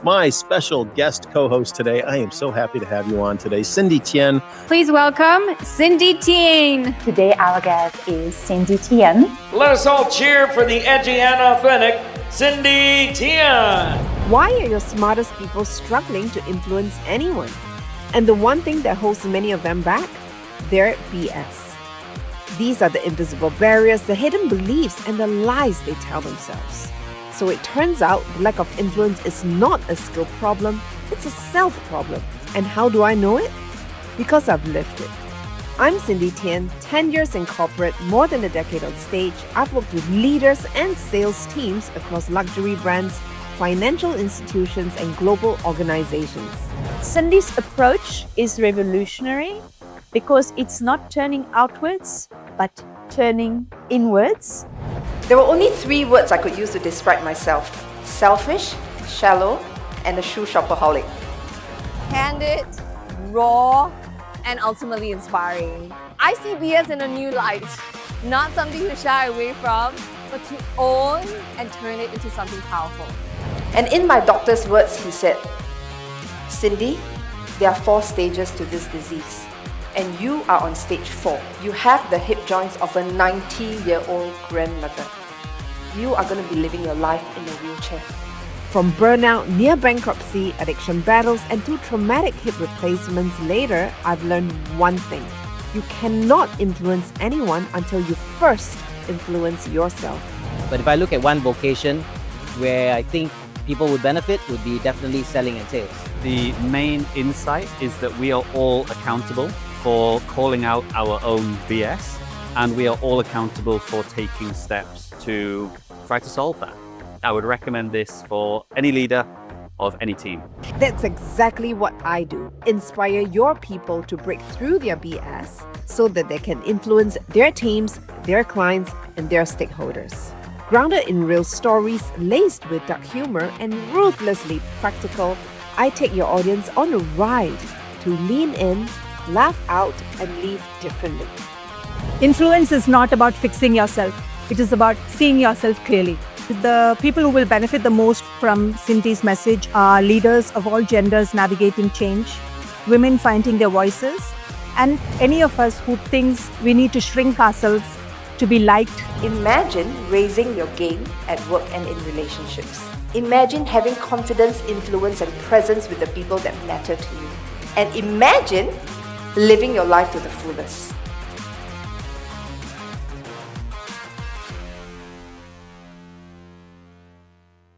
my special guest co-host today. I am so happy to have you on today, Cindy Tien. Please welcome Cindy Tien. Today our guest is Cindy Tien. Let us all cheer for the edgy and authentic Cindy Tien. Why are your smartest people struggling to influence anyone? And the one thing that holds many of them back? Their BS. These are the invisible barriers, the hidden beliefs, and the lies they tell themselves. So it turns out the lack of influence is not a skill problem, it's a self problem. And how do I know it? Because I've lived it. I'm Cindy Tien, 10 years in corporate, more than a decade on stage. I've worked with leaders and sales teams across luxury brands, financial institutions, and global organizations. Cindy's approach is revolutionary because it's not turning outwards, but turning inwards. There were only 3 words I could use to describe myself: selfish, shallow, and a shoe shopaholic. Candid, raw, and ultimately inspiring. I see BS in a new light, not something to shy away from, but to own and turn it into something powerful. And in my doctor's words, he said, Cindy, there are 4 stages to this disease, and you are on stage 4. You have the hip joints of a 90-year-old grandmother. You are going to be living your life in a wheelchair. From burnout, near bankruptcy, addiction battles, and 2 traumatic hip replacements later, I've learned one thing. You cannot influence anyone until you first influence yourself. But if I look at one vocation where I think people would benefit, would be definitely selling and sales. The main insight is that we are all accountable for calling out our own BS, and we are all accountable for taking steps to try to solve that. I would recommend this for any leader of any team. That's exactly what I do. Inspire your people to break through their BS so that they can influence their teams, their clients, and their stakeholders. Grounded in real stories, laced with dark humor, and ruthlessly practical, I take your audience on a ride to lean in, laugh out, and leave differently. Influence is not about fixing yourself. It is about seeing yourself clearly. The people who will benefit the most from Cindy's message are leaders of all genders navigating change, women finding their voices, and any of us who thinks we need to shrink ourselves to be liked. Imagine raising your game at work and in relationships. Imagine having confidence, influence, and presence with the people that matter to you. And imagine living your life to the fullest.